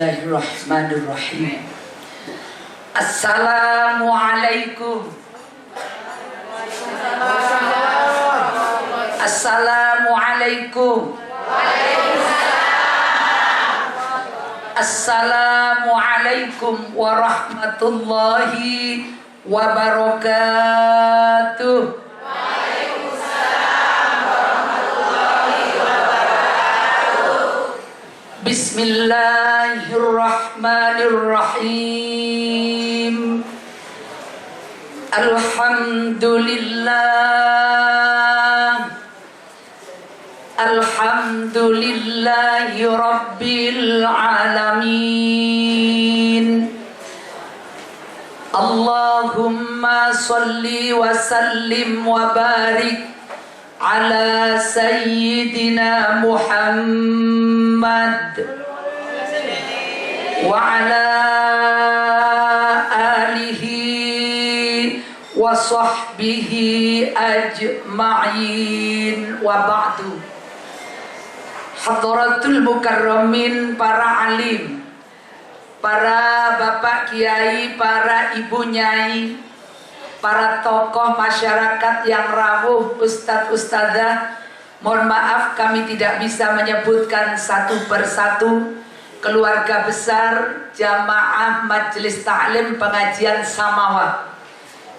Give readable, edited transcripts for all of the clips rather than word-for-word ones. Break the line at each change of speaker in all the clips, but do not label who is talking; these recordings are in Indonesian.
Bismillahirrahmanirrahim. Assalamualaikum. Assalamualaikum. Assalamualaikum warahmatullahi wabarakatuh. Bismillahirrahmanirrahim. Alhamdulillah. Alhamdulillahi rabbil alamin. Allahumma salli wa sallim wa barik ala sayyidina Muhammad wa ala alihi wa sahbihi ajma'in wa ba'du. Hadratul mukarramin, para alim, para bapak kiai, para ibu nyai, para tokoh masyarakat yang rawuh, ustadz ustadzah, mohon maaf kami tidak bisa menyebutkan satu persatu. Keluarga besar jamaah majelis ta'lim pengajian Samawa,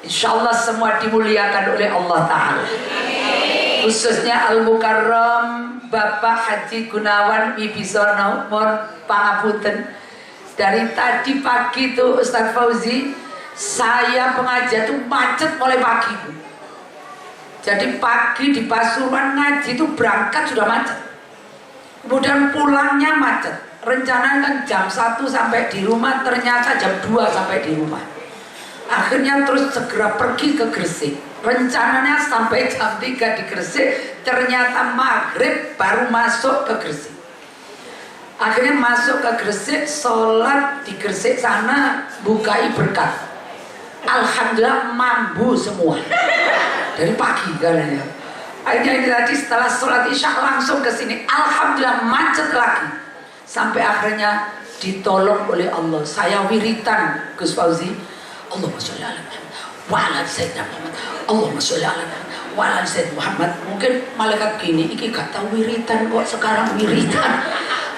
insyaallah semua dimuliakan oleh Allah Ta'ala. Khususnya Al-Mukarram Bapak Haji Gunawan Wibisono, mohon pangapunten. Dari tadi pagi itu Ustaz Fauzi, saya pengajian itu macet mulai pagi. Jadi pagi di Pasuruan ngaji itu berangkat sudah macet, kemudian pulangnya macet. Rencana kan jam 1 sampai di rumah, ternyata jam 2 sampai di rumah. Akhirnya terus segera pergi ke Gresik. Rencananya sampai jam 3 di Gresik, ternyata maghrib baru masuk ke Gresik. Akhirnya masuk ke Gresik, sholat di Gresik sana, bukai berkat. Alhamdulillah mampu semua dari pagi katanya. Akhirnya tadi setelah sholat isya langsung ke sini, alhamdulillah macet lagi. Sampai akhirnya ditolong oleh Allah. Saya wiritan Gus Fauzi, Allahumma sholli ala Muhammad wa ala sayyidina Muhammad, Allahumma sholli ala Muhammad wa ala sayyidina Muhammad. Mungkin malaikat gini, iki gak tahu wiritan kok sekarang wiritan.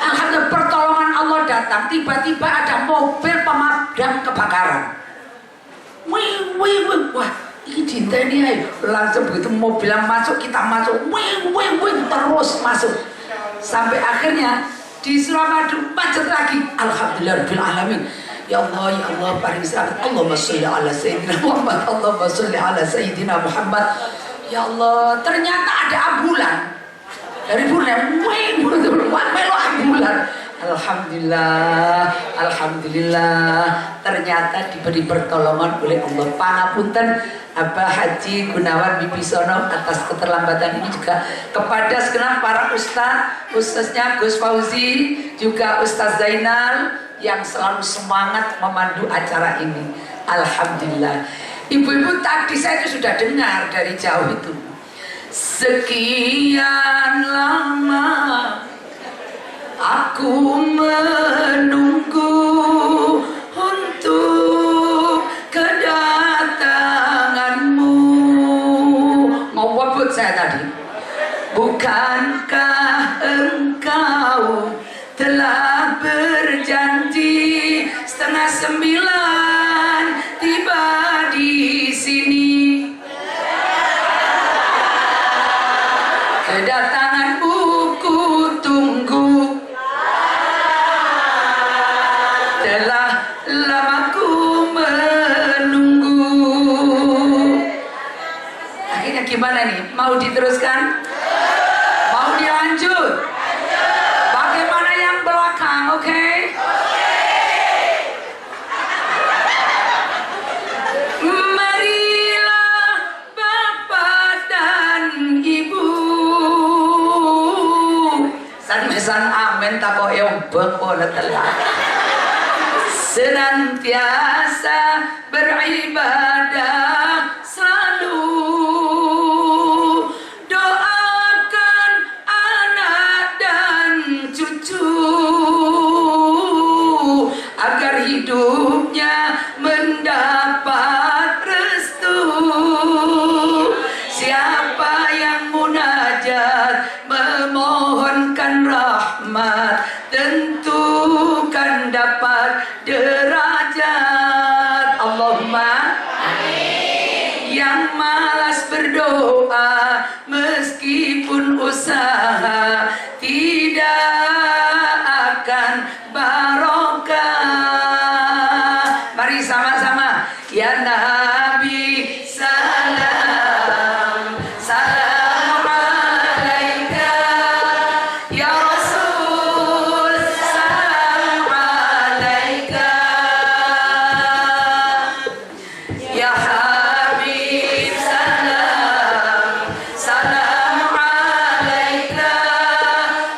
Alhamdulillah pertolongan Allah datang. Tiba-tiba ada mobil pemadam kebakaran. Wih, wah, ini dinteni aja. Langsung begitu mobil yang masuk, kita masuk. Wih, terus masuk. Sampai akhirnya di Suramadu macet lagi. Alhamdulillah rabbil alamin. Ya Allah paling selamat. Allahumma sholli ala sayyidina Muhammad, Allahumma sholli ala sayyidina Muhammad. Ya Allah, ternyata ada ambulan. Dari bulan, melo ambulan. Alhamdulillah, ternyata diberi pertolongan oleh Allah. Pangapunten Abah Haji Gunawan Wibisono atas keterlambatan ini, juga kepada segenap para ustaz, khususnya Gus Fauzi, juga Ustaz Zainal yang selalu semangat memandu acara ini. Alhamdulillah. Ibu-ibu tadi saya itu sudah dengar dari jauh itu. Sekian lama aku menunggu untuk kedatanganmu. Ngobot saya tadi. Bukankah engkau telah berjanji 8:30 tiba di sini? Kedatanganmu ku tunggu, telah lama ku menunggu. Akhirnya gimana nih? Mau diteruskan? Mau dilanjut? Bagaimana yang belakang? Oke? Mesan amin tako yang bengkona telah senantiasa beribadah selalu, doakan anak dan cucu dapat derajat. Allahumma amin. Yang malas berdoa meskipun usaha tidak akan barokah. Mari sama-sama. Ya Nabi salam, salam alaika. Ya Rasul salam alaika. Ya Habib salam, salam alaika.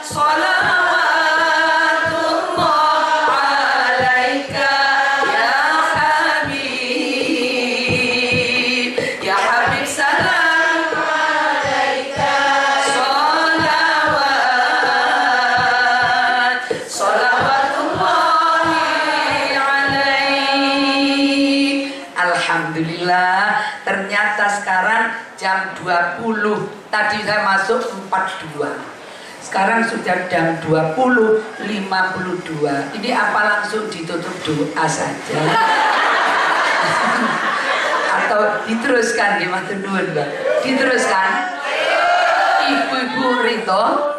Salawatullah alaika. Ya Habib, ya Habib salam alaika. Salawatullahi alaik. Alhamdulillah, ternyata sekarang jam 20. Tadi saya masuk 42. Sekarang sudah jam 20.52. Ini apa langsung ditutup doa saja? Atau diteruskan di Matur Nuwun, Mbak? Diteruskan? Ibu-ibu ridho?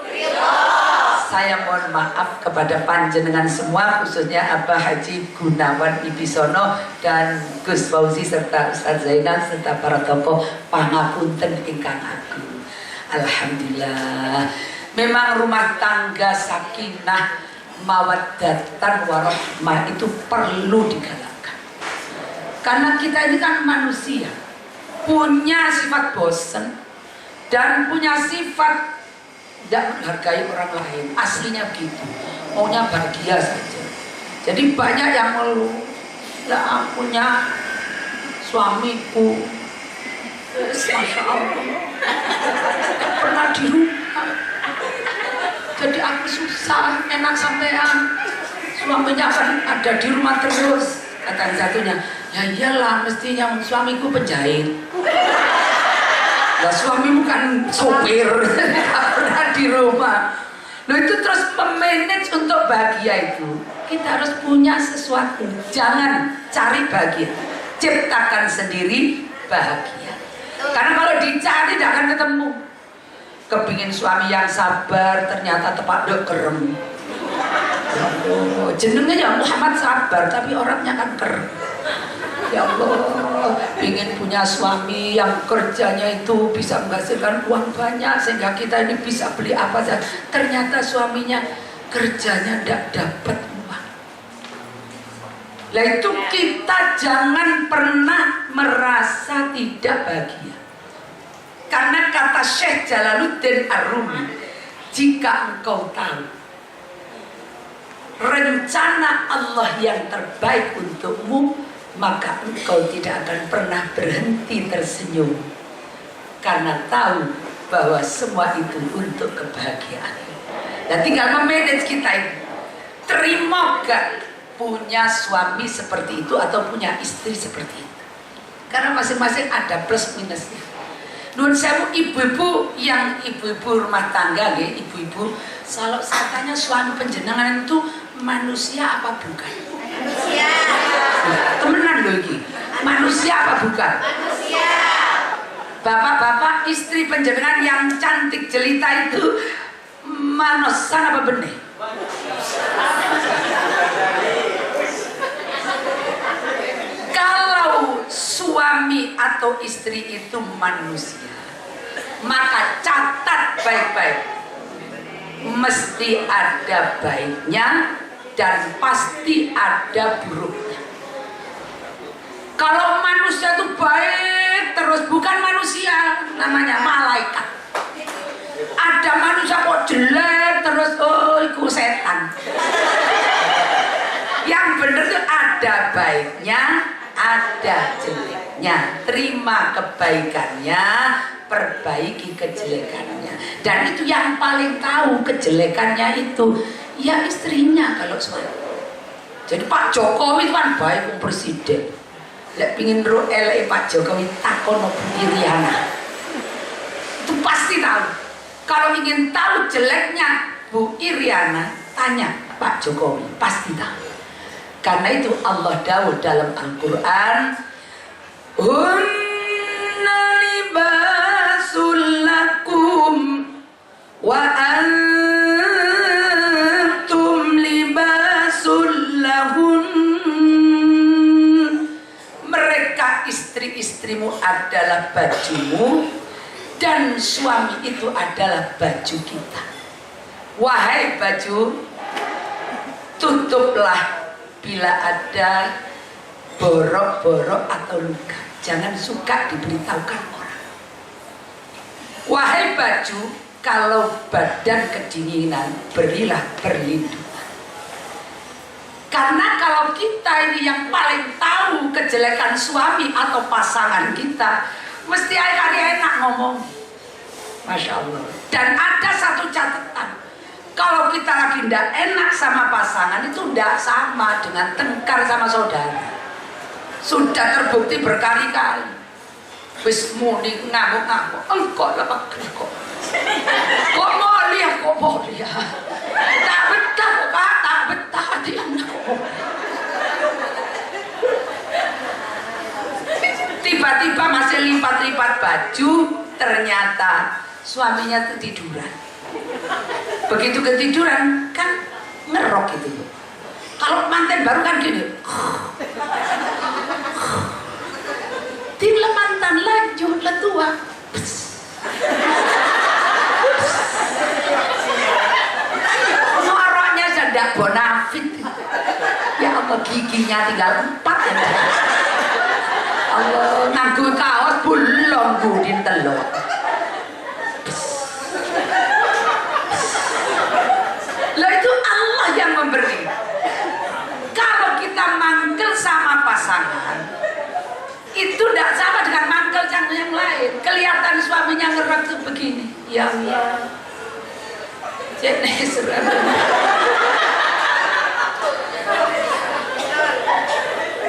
Saya mohon maaf kepada panjenengan semua, khususnya Abah Haji Gunawan Ibisono dan Gus Fauzi serta Ustaz Zainal serta para tokoh pangapunten ingkang agung. Alhamdulillah. Memang rumah tangga sakinah mawaddatan warahmah itu perlu digalakkan. Karena kita ini kan manusia, punya sifat bosen dan punya sifat tidak menghargai orang lain. Aslinya begitu, maunya bahagia saja. Jadi banyak yang mengeluh, ya punya suamiku, Masya Allah, pernah di rumah, jadi aku susah, enak sampean. Suaminya kan ada di rumah terus. Kata yang satunya, ya iyalah mestinya suamiku penjahit. Ya suamimu kan sopir, pernah di rumah. Loh itu terus memanage untuk bahagia itu. Kita harus punya sesuatu. Jangan cari bahagia, ciptakan sendiri bahagia. Karena kalau dicari tidak akan ketemu. Kepingin suami yang sabar, ternyata tepak dok kerem. Oh, jenengnya Muhammad sabar, tapi orangnya kan kerem. Ya Allah, ingin punya suami yang kerjanya itu bisa menghasilkan uang banyak sehingga kita ini bisa beli apa saja. Ternyata suaminya kerjanya tidak dapat uang. Nah itu kita jangan pernah merasa tidak bahagia. Karena kata Syekh Jalaluddin Ar-Rumi, jika engkau tahu rencana Allah yang terbaik untukmu, maka engkau tidak akan pernah berhenti tersenyum karena tahu bahwa semua itu untuk kebahagiaan. Dan tinggal memanage kita itu. Terima gak punya suami seperti itu atau punya istri seperti itu? Karena masing-masing ada plus minusnya. Nun sewu ibu-ibu yang ibu-ibu rumah tangga, ya, ibu-ibu, kalau saya tanya suami penjenengan itu manusia apa bukan? Manusia. Temenan loh ini. Manusia apa bukan? Manusia. Bapak-bapak istri penjenengan yang cantik jelita itu manosan apa benih? Kalau suami atau istri itu manusia, maka catat baik-baik, mesti ada baiknya dan pasti ada buruknya. Kalau manusia itu baik terus, bukan manusia, namanya malaikat. Ada manusia kok jelek terus, oh itu setan. Yang benar itu ada baiknya, ada jeleknya. Terima kebaikannya, perbaiki kejelekannya. Dan itu yang paling tahu kejelekannya itu ya istrinya kalau suami. Jadi Pak Jokowi itu kan baik presiden. Lek pingin ro elek Pak Jokowi takon Bu Iriana. Itu pasti tahu. Kalau ingin tahu jeleknya Bu Iriana, tanya Pak Jokowi, pasti tahu. Karena itu Allah dawuh dalam Al-Quran, hunna libasul lakum wa antum libasul lahun. Mereka istri-istrimu adalah bajumu dan suami itu adalah baju kita. Wahai baju, tutuplah bila ada borok-borok atau luka. Jangan suka diberitahukan orang. Wahai baju, kalau badan kedinginan, berilah perlindungan. Karena kalau kita ini yang paling tahu kejelekan suami atau pasangan kita, mesti hari enak ngomong. Masya Allah. Dan ada satu catatan, kalau kita lagi tidak enak sama pasangan itu tidak sama dengan tengkar sama saudara. Sudah terbukti berkali-kali. Wis muni ngamuk-ngamuk, engkau lah kok. Kok moli ya, kok moli ya. Tak betah kok, tak betah dia. Tiba-tiba masih lipat-lipat baju, ternyata suaminya ketiduran. Begitu ketiduran kan ngerok gitu. Kalau manten baru kan gini. Tila mantan lanjut letua. Suaranya sedang bonafit. Ya Allah, giginya tinggal 4 ya. Allah, nganggo kaos bulong budin telur. Lah itu Allah yang memberi. Kalau kita mangkel sama pasangan, itu tidak sama dengan mangkel yang lain. Kelihatan suaminya ngerok tuh begini. Ya Allah. Jenis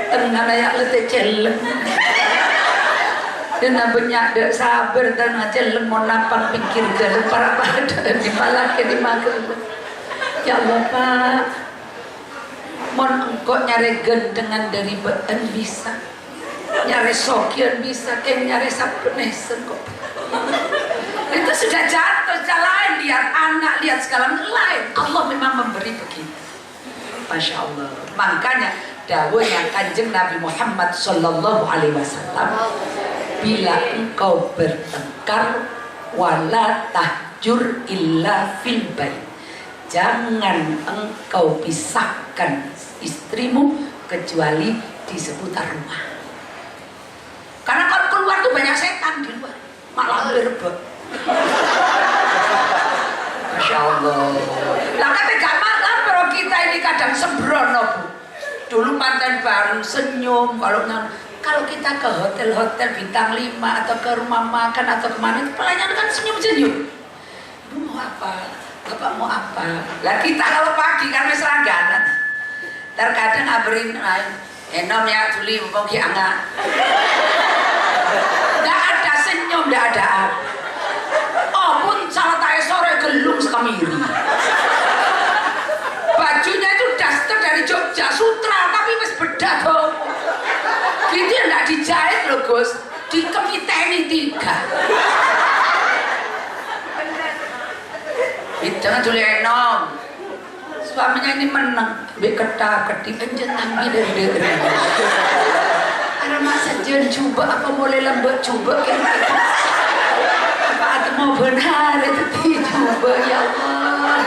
tenang ayak letih celeng. Dan namanya ada sabar dan celeng mau napang pikir jalan para pada di malah di mager. Ya Allah Pak, mohon engkau nyari gendengan dari beten bisa, nyari sokian bisa, kayak nyari sapenesen kok. Itu sudah jatuh, lain lihat anak, lihat segala lain. Allah memang memberi begitu. Masya Allah. Makanya dawuhnya Kanjeng Nabi Muhammad Sallallahu Alaihi Wasallam, bila engkau bertengkar, wala tahjur illa fil bait. Jangan engkau pisahkan istrimu kecuali di seputar rumah. Karena kalau keluar tuh banyak setan di luar, malah berebut. Masya Allah. Lah kata gak malah kalau kita ini kadang sembrono Bu. Dulu mantan baru senyum kalau kita ke hotel-hotel bintang 5 atau ke rumah makan atau kemana itu pelayan kan senyum-senyum. Ibu mau apa? Bapak mau apa? Lah kita kalau pagi kan wis langganan. Terkadang ngabarin enom ya Juli mau ki angga. Enggak ada senyum, enggak ada apa. Oh pun salah tae sore gelung sekamiri. Bajunya itu daster dari Jogja Sutra tapi wis bedak tuh. Gitu enggak dijahit loh Gus, dikemiteni 3. Jangan Juli enom. Suaminya ini menang, ketap-ketip enjen ambil dari karena masa jen coba apa boleh lembut coba apa atau mau benar itu coba ya Allah.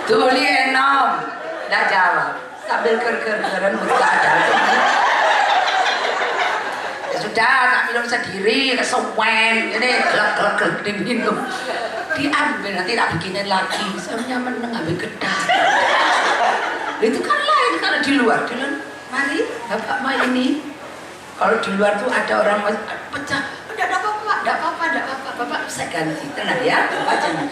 Juli enom, dah jawab sambil ker-keran buka ada. Ya sudah, tak minum sendiri, kesewen, ini gelap-gelap diminum. Diambil nanti tak bikinin lagi, soalnya meneng ambil gedang. Itu kan lain kalau di luar, mari Bapak Ma ini. Kalau di luar tuh ada orang pecah, tidak apa-apa, Bapak saya ganti, tenang ya, Bapak jangan.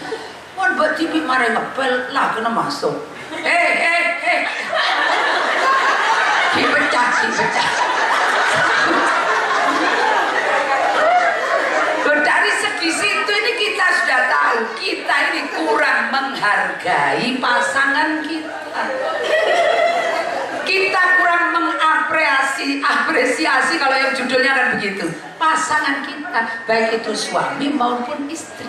Mohon buat TV mari ngebel lah kena masuk. Dipecah. Dari segi situ ini kita sudah tahu kita ini kurang menghargai pasangan kita. Kita mengapresiasi kalau yang judulnya kan begitu. Pasangan kita, baik itu suami maupun istri.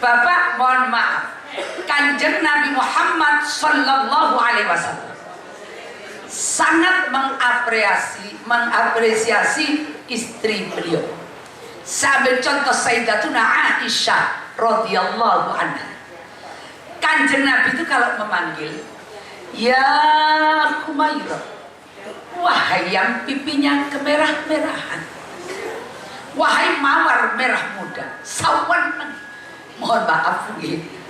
Bapak, mohon maaf. Kanjeng Nabi Muhammad Sallallahu Alaihi Wasallam sangat mengapresiasi istri beliau. Sambil contoh Sayyidatuna Aisyah radhiyallahu anha. Kanjeng Nabi itu kalau memanggil, ya Humairah, wahai yang pipinya kemerah-merahan, wahai mawar merah muda, sawan. Mohon maaf,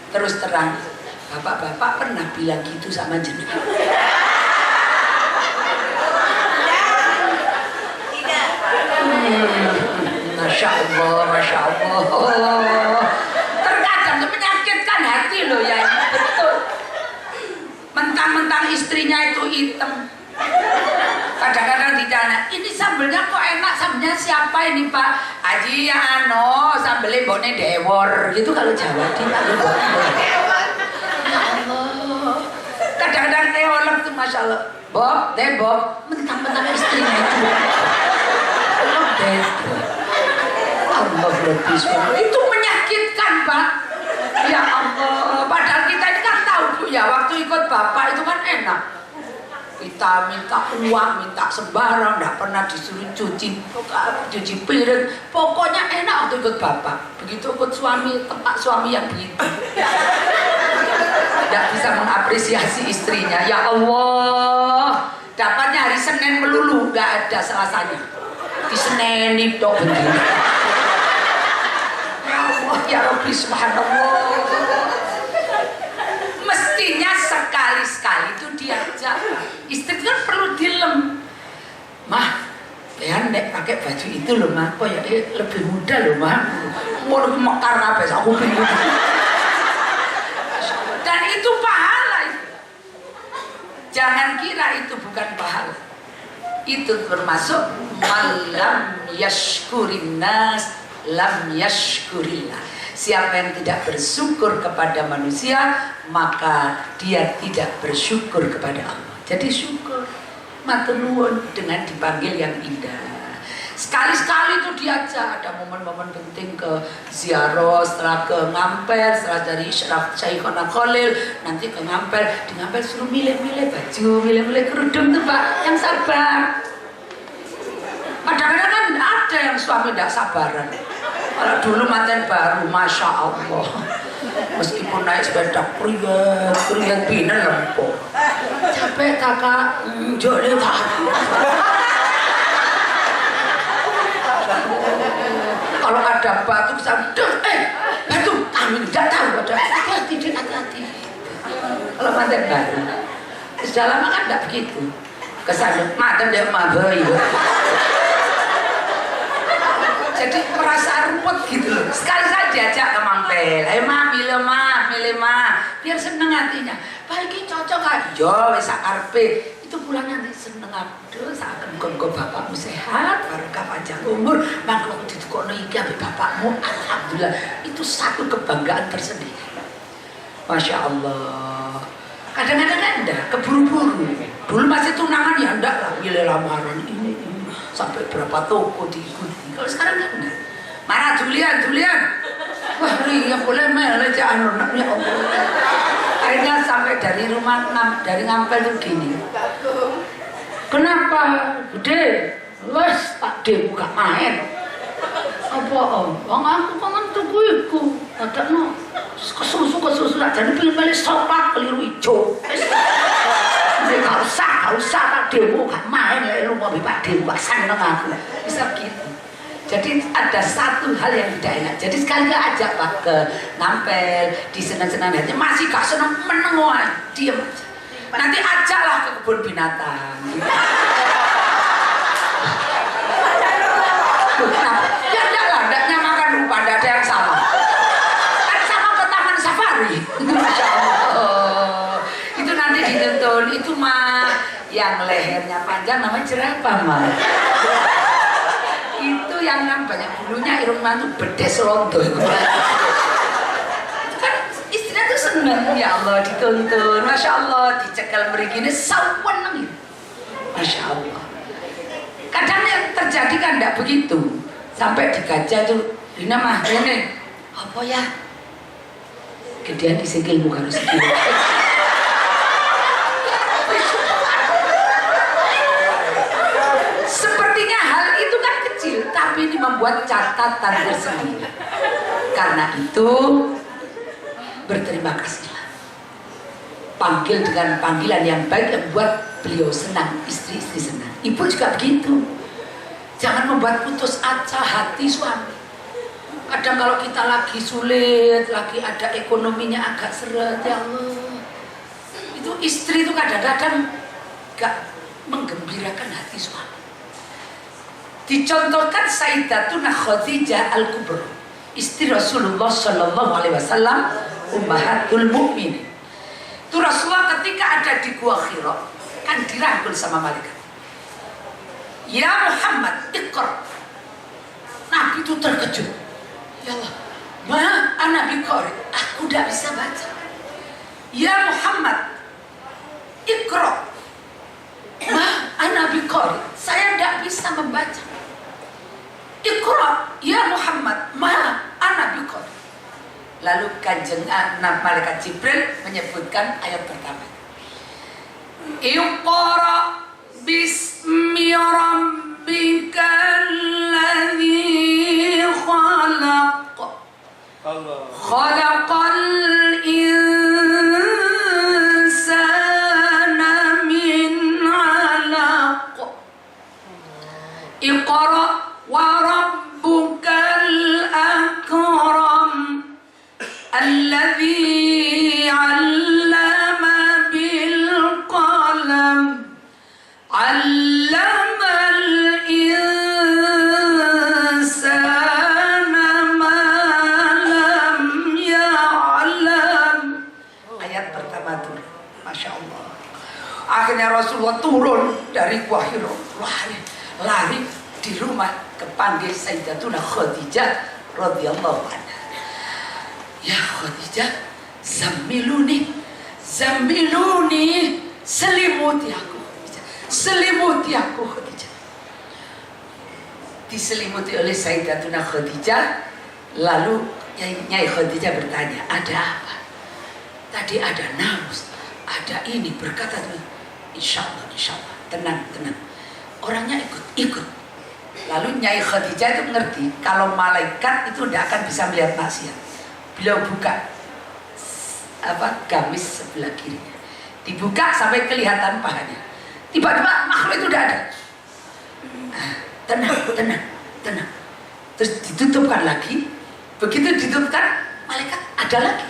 terus terang, bapak-bapak pernah bilang gitu sama jenengan? Masya Allah, Masya Allah. Terkadang itu menyakitkan hati loh ya, betul. Mentang-mentang istrinya itu hitam. Kadang-kadang ditanya, ini sambelnya kok enak, sambelnya siapa ini Pak? Haji ya ano, sambelnya bone dewor. Gitu kalau Jawa dia dewor. Ya Allah. Kadang-kadang teolog tuh Masya Allah. Bob, Bob, mentang-mentang istrinya itu. Allah lebih itu menyakitkan Pak. Ya Allah, padahal kita ini kan tahu Bu ya, waktu ikut Bapak itu kan enak. Kita minta uang, minta sembarang, tidak pernah disuruh cuci piring. Pokoknya enak waktu ikut Bapak. Begitu ikut suami, tempat suami yang begitu. Tidak bisa mengapresiasi istrinya. Ya Allah, dapatnya hari Senin melulu, nggak ada Selasanya. Di Senin itu begini. Ya Allah, ya Rabbi subhanallah. Mestinya sekali-sekali itu diajak. Istri kan perlu dilem. Mah, ya nek pakai baju itu loh mah, kok ya lebih mudah loh mah. Mau mekar apa aku bingung. Dan itu pahala itu. Jangan kira itu bukan pahala. Itu termasuk malam yashkurin nas lam yashkurillah. Siapa yang tidak bersyukur kepada manusia, maka dia tidak bersyukur kepada Allah. Jadi syukur, matur nuwun dengan dipanggil yang indah. Sekali-sekali itu diajak, ada momen-momen penting ke ziarah, setelah ke Ngampel, setelah dari Syekhona Khalil, nanti ke Ngampel, di Ngampel suruh milih-milih baju, milih-milih kerudung tuh Pak, yang sabar. Kadang-kadang kan ada yang suami tidak sabaran. Kalau dulu manten baru, Masya Allah, meskipun naik sepeda kriat bina lempo. Capek kakak, joleh tak. Kalau ada batu kesana, batu, kami tidak tahu ada. Hati-hati. Kalau manten baru, sudah lama kan tidak begitu. Kesana, manten dia mabai. Jadi merasa rumput gitu loh. Sekali saya diajak ke Mampel, mah milih mah, biar seneng hatinya. Pak ini cocok kan? Yo, wis sakarpe. Itu pulang nanti seneng aduh, saken muga bapakmu sehat, barokah panjang umur, mangko ditukono iki ambek bapakmu. Alhamdulillah, itu satu kebanggaan tersendiri. Masya Allah. Kadang-kadang enggak, keburu-buru. Dulu masih tunangan ya enggak lah, milih lamaran ini sampai berapa toko diikuti. Kalau sekarang kan enggak. Mana Julian? Wah, ya boleh meleh ya Allah. Akhirnya sampai dari rumah dari Ngampel tuh gini. Kenapa? Gede. Wes tak de buka main. Apa om? Wong aku kangen tuku iku. Dadakno kesusu tak jadi pengen milih sopak keliru ijo. Wis gak usah tak de buka main lek lu mau Pak de buka seneng aku. Bisa gitu. Jadi ada satu hal yang tidak enak. Jadi sekali ajak Pak ke Ngampel, di senang-senang aja masih gak senang menengok, diam aja. Nanti ajaklah ke kebun binatang. Ya enggak lah, enggaknya makan rupa, enggak ada yang sama. Kan sama ke taman safari. Masya Allah. Itu nanti dituntun, itu mah yang lehernya panjang namanya jerapah mah. Itu yang banyak bulunya irung mantu bedes rondo itu kan istrinya tuh seneng. Ya Allah dituntun, Masya Allah dicekal begini sawan nih. Masya Allah. Kadang yang terjadi kan tidak begitu. Sampai digajah tuh, Rina mah, Rene, apa ya? Gedean disikil bukan sikil. Sepertinya hal itu kan kecil, tapi ini membuat catatan tersendiri. Karena itu berterima kasihlah. Panggil dengan panggilan yang baik yang buat beliau senang, istri-istri senang. Ibu juga begitu. Jangan membuat putus asa hati suami. Kadang kalau kita lagi sulit, lagi ada ekonominya agak seret, ya Allah, itu istri itu kadang-kadang gak menggembirakan hati suami. Dicontohkan Sayyidatuna Khadijah Al-Kubra, istri Rasulullah Shallallahu Alaihi Wasallam, Ummahatul Mukminin. Itu Rasulullah ketika ada di Gua Hira kan dirangkul sama malaikat. Ya Muhammad, Iqra. Nabi itu terkejut. Ya Allah, ma ana biqari, aku tidak bisa baca. Ya Muhammad, Iqra. Ma ana biqari, saya tidak bisa membaca. Iqra, ya Muhammad, ma ana biqari. Lalu kanjeng malaikat Jibril menyebutkan ayat pertama. Iqra bismi rabbikal ladzi khalaq. Khalaqal insana min 'alaq. Iqra wa rabbukal akram. Alladzi 'allama bil qalam. 'Allamal insana ma lam ya'lam. Ayat pertama turun. Masya Allah. Akhirnya Rasulullah turun dari Gua Hira, lari di rumah kepanggil Sayyidatuna Khadijah radhiyallahu anha. Ya Khadijah, zamiluni, selimuti aku Khadijah. Selimuti aku Khadijah. Diselimuti oleh Sayyidatuna Khadijah. Lalu Nyai Khadijah bertanya, ada apa? Tadi ada namus, ada ini, berkata insya Allah, tenang. Orangnya ikut. Lalu Nyai Khadijah itu mengerti kalau malaikat itu tidak akan bisa melihat maksiat. Beliau buka gamis sebelah kirinya, dibuka sampai kelihatan pahanya. Tiba-tiba makhluk itu tidak ada. Tenang. Terus ditutupkan lagi. Begitu ditutupkan, malaikat ada lagi.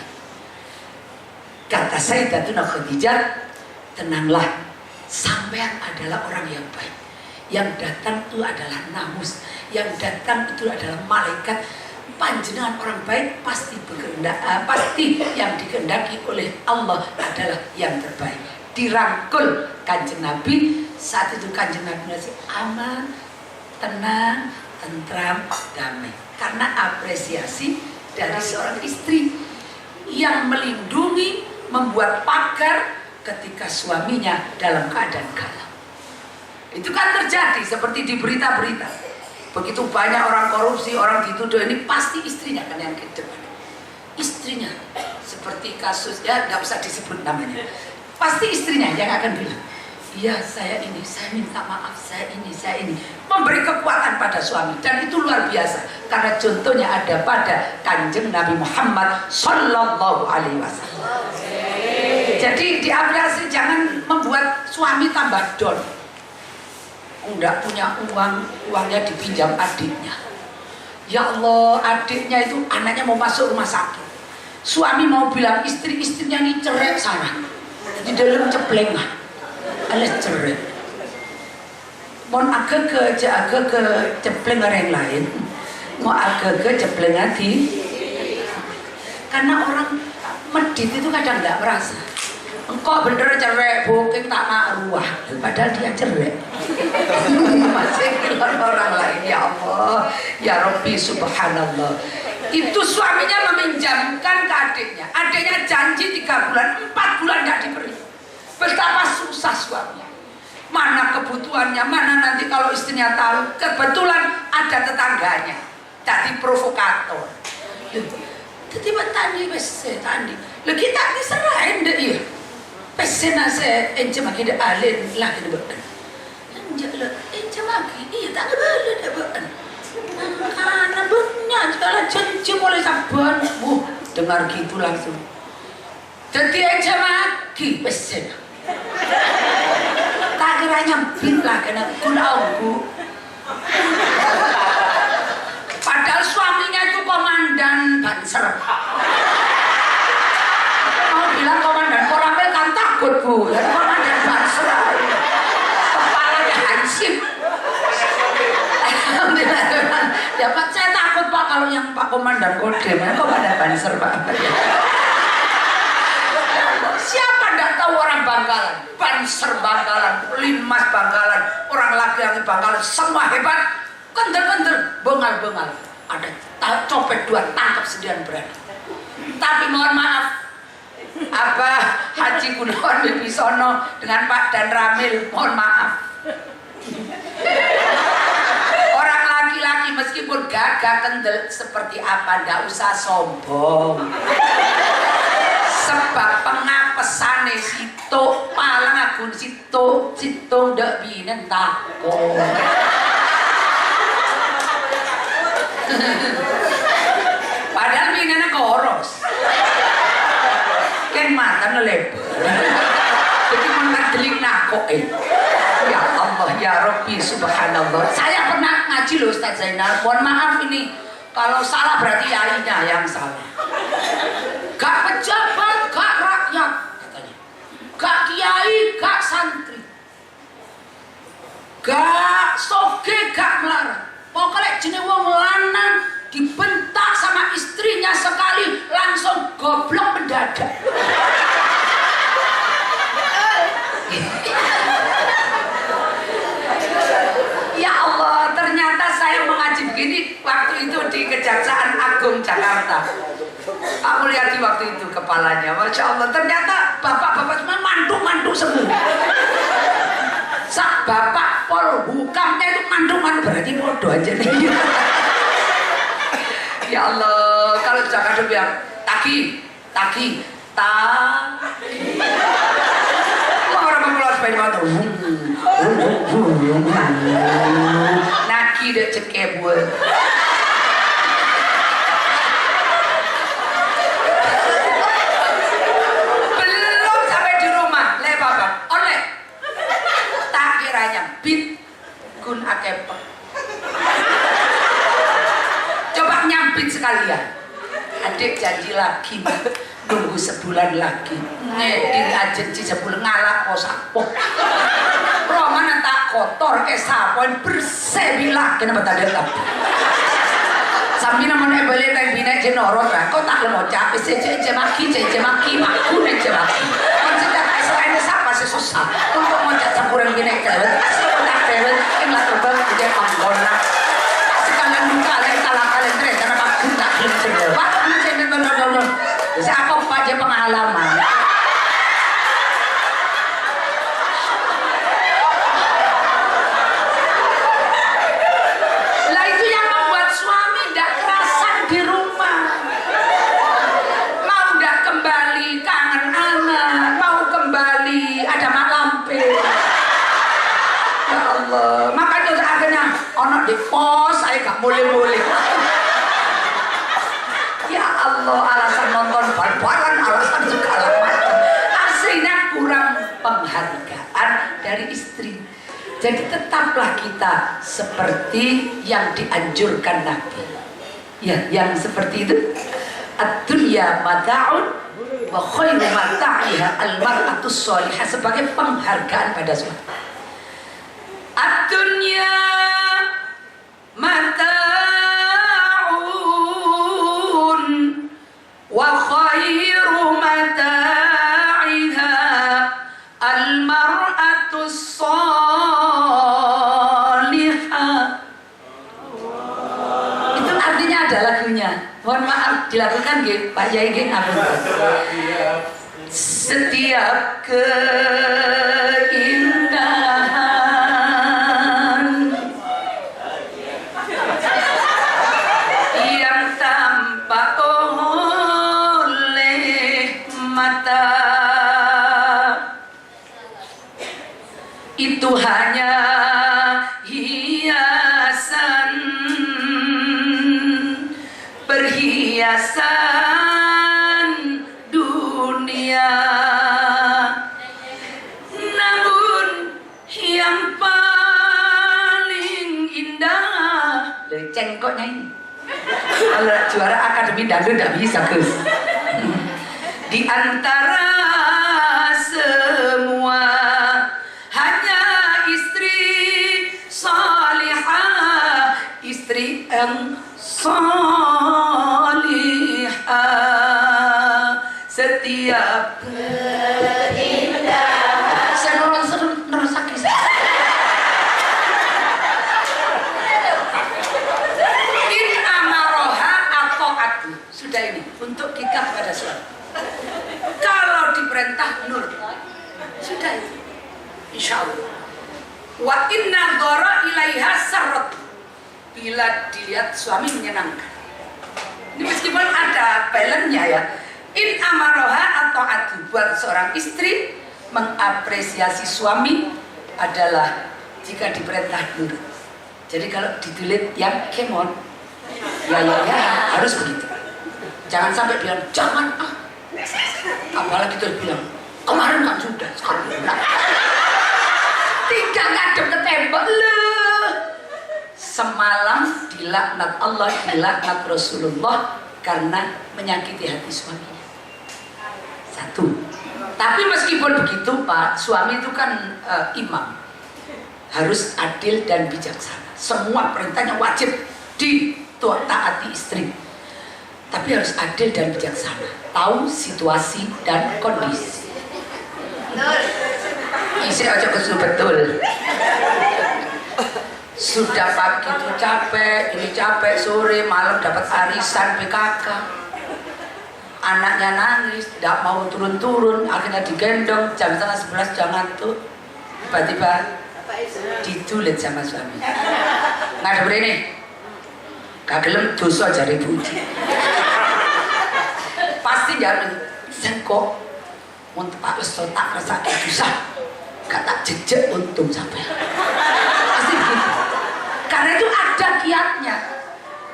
Kata Sayyidatuna Khadijah, tenanglah, sampean adalah orang yang baik. Yang datang itu adalah namus, yang datang itu adalah malaikat. Panjenengan orang baik, pasti yang dikehendaki oleh Allah adalah yang terbaik. Dirangkul Kanjeng Nabi. Saat itu Kanjeng Nabi masih aman, tenang, tentram, damai. Karena apresiasi dari seorang istri yang melindungi, membuat pagar ketika suaminya dalam keadaan galau. Itu kan terjadi seperti di berita-berita. Begitu banyak orang korupsi, orang dituduh, ini pasti istrinya kan yang ke depan. Istrinya, seperti kasus, ya nggak usah disebut namanya. Pasti istrinya yang akan bilang, iya saya ini, saya minta maaf, saya ini. Memberi kekuatan pada suami. Dan itu luar biasa. Karena contohnya ada pada Kanjeng Nabi Muhammad Sallallahu Alaihi Wasallam. Jadi diapresiasi, jangan membuat suami tambah down. Enggak punya uangnya dipinjam adiknya. Ya Allah, adiknya itu anaknya mau masuk rumah sakit. Suami mau bilang istrinya ini cerai sana. Di dalam ceplengan. Alias cerai. Mau agak ke ceplengan yang lain. Mau agak ke ceplengan di. Karena orang medit itu kadang enggak merasa. Engkau bener cerai, booking tak makruah. Padahal dia cerai. Masih bilang orang lain, ya Allah, ya Rabbi subhanallah. Itu suaminya meminjamkan ke adiknya. Adiknya janji 3 bulan, 4 bulan tidak diberi. Betapa susah suaminya. Mana kebutuhan kebutuhannya. Mana nanti kalau istrinya tahu, kebetulan ada tetangganya jadi provokator. Jadi tani wes tani. Lah kita diserahin deh iya. Pesena se ence maki de alen lah de bekan. Ence le ence maki iya tak boleh de bekan. Karena banyak segala janji mulai saban. Dengar gitu langsung. Jadi ence maki pesena. Tak kira nyempit lah kena kulauku. Padahal suaminya itu komandan Banser. Mau bilang komandan Koramil kan takut bu, komandan Banser. Kepalanya hansip. Ya Pak, saya takut Pak kalau yang Pak komandan Kodem, komandan Banser Pak. Siapa tidak tahu orang Bangkalan, Banser Bangkalan, Limas Bangkalan, orang laki-laki Bangkalan, semua hebat. Kendel-kendel, bengal-bengal, ada copet dua tangkap sedian berani. Tapi mohon maaf, apa Haji Gunawan Wibisono dengan Pak Dan Ramil, mohon maaf. Orang laki-laki meskipun gagah kendel seperti apa, ndak usah sombong. Sebab pengapesane situ, palang agun situ ndak binen takut. Padahal minannya koros kan makan lebar jadi menang delik nakok ya Allah ya Rabbi subhanallah. Saya pernah ngaji loh Ustaz Zainal, mohon maaf ini kalau salah berarti yainya yang salah. Gak pejabat, gak rakyat katanya, gak kiai, gak santri, gak soge, gak melarang. Pokoknya jenis wong lanang dibentak sama istrinya sekali langsung goblok mendadak. Ya Allah, ternyata saya mengaji begini waktu itu di Kejaksaan Agung Jakarta. Aku lihat di waktu itu kepalanya, Masya Allah, ternyata bapak-bapak cuma mandu-mandu semua. Sak bapak Polhukamnya itu mandu-mandu berarti bodoh aja nih. Ya Allah, kalau Jakarta bilang taki, orang mengelola sepeda motor. Naki dek cekebul. Belum sampai di rumah, le bapak, oleh. Tak kiranya bit kun akepek. Coba nyampit sekalian. Adik janji lagi, nunggu sebulan lagi. Ngedin aja ci sebulan ngalak kosapo. Roman tak kotor sapoin bersih bilang kenapa tadi tak. Sambil namanya beli neng bina jenorot kan, kau tak lemot capek maki aku neng maki. Kau tidak selain siapa sih susah untuk ngocak campuran bina kewet. Tak kewet, inglah terbang dia panggona. Sekalian buka lain kalah kalian terus karena aku tak belum cendol. Pak, mana cendol dong. Saya aku aja pengalaman. Makanya akhirnya ono di pos saya gak boleh. Ya Allah, alasan nonton bal-balan, alasan segala macam. Aslinya kurang penghargaan dari istri. Jadi tetaplah kita seperti yang dianjurkan Nabi. Ya, yang seperti itu. Ad-dunya mata'un wa khairu mata'iha al-mar'atus sholihah, sebagai penghargaan pada suami. Ad-dunya mata'un wa khairu mata'iha al-mar'atus sholihah. Itu artinya ada lagunya. Mohon maaf dilakukan nggih Pak Yai nggih ngapunten. Setiap keindahan itu hanya hiasan, perhiasan dunia. Namun yang paling indah, cengkoknya ini kalau juara akademi dangdut tidak bisa Gus. Di antara semua hanya istri salihah, istri yang salihah. Setiap keindahan saya ngerosaki in amaroha atau atu. Sudah ini untuk kita kepada suami. Kalau diperintah nur, sudah itu, insya Allah. Wa inna dhara ilaiha sarrat, bila dilihat suami menyenangkan. Ini meskipun ada balance-nya ya. In amaroha atau atu, buat seorang istri mengapresiasi suami adalah jika diperintah nurut. Jadi kalau ditulis yang kemon, ya harus begitu. Jangan sampai bilang jangan apalagi terus bilang kemarin kan sudah, sekarang enggak. Tidak ngadep ke tembok loh. Semalam dilaknat Allah, dilaknat Rasulullah karena menyakiti hati suaminya. Satu. Tapi meskipun begitu Pak, suami itu kan imam, harus adil dan bijaksana. Semua perintahnya wajib ditaati istri, tapi harus adil dan bijaksana, tahu situasi dan kondisi. Isi aja kesu betul. Sudah pagi itu capek, ini capek, sore malam dapat arisan PKK. Anaknya nangis, tidak mau turun-turun, akhirnya digendong jam 10:30 jangan tuh. Tiba-tiba diculik sama suami. Nggak ada berani. Gak gelem dosa jari buji. Pasti jangan sengkok. Untuk Pak Lesto tak rasa dosa, gak tak jejak untung sampai. Pasti begitu. Karena itu ada kiatnya.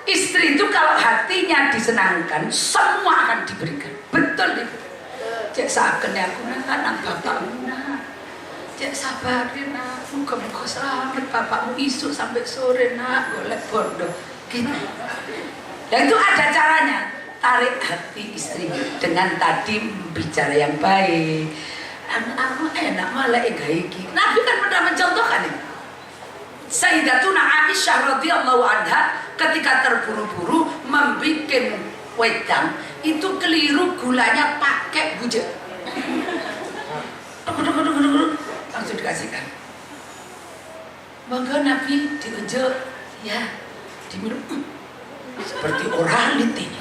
Istri itu kalau hatinya disenangkan, semua akan diberikan. Betul itu. Cek saken aku anak bapakmu nak. Cek sabarin nak. Muka-muka selamat bapakmu isuk sampai sore nak. Golek bondo. Gitu. Dan itu ada caranya. Tarik hati istri dengan tadi bicara yang baik. Anak enak malah egaiki. Nabi kan pernah mencontohkan ini. Sayyidatuna Aisyah radhiyallahu anha ketika terburu-buru membuat wedang itu keliru gulanya pakai bujek. Langsung dikasihkan. Monggo Nabi diujuk ya, diminum seperti orang ini.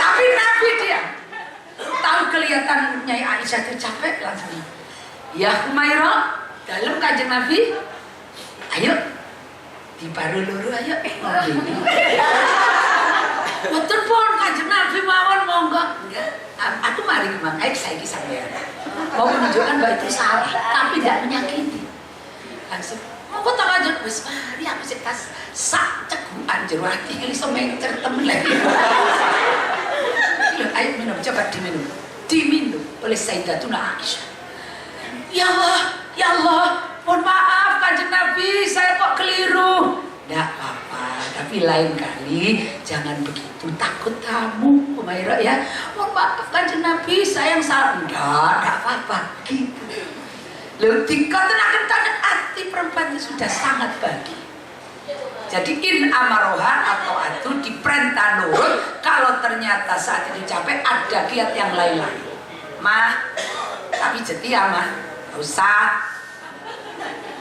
Tapi Nabi dia tahu kelihatan Nyai Aisyah itu capek langsung. Ya Humairah, dalam Kanjeng Nabi, ayo diparu luru ayo ngomong. Betul pun Kanjeng Nabi mawon monggo. Aku mari kemang, saya sampean. Mau menunjukkan bahwa itu salah, tapi tidak menyakiti. Langsung, mau tak Kanjeng wis mari aku sik tas sak cegukan jero ati iki iso mencer temen lagi. Ayo minum, coba diminum. Diminum oleh Sayyidatuna Aisyah. Ya Allah, mohon maaf Kanjeng Nabi, saya kok keliru. Tidak apa-apa, tapi lain kali jangan begitu, takut kamu Humairah ya. Mohon maaf Kanjeng Nabi, saya yang salah. Tidak apa-apa, gitu. Lalu dikatakan tanda hati perempuan itu sudah sangat baik. Jadi in amaroha atau atu diperintah nurut. Kalau ternyata saat itu capek, ada kiat yang lain-lain. Mah, tapi setia mah. Usah,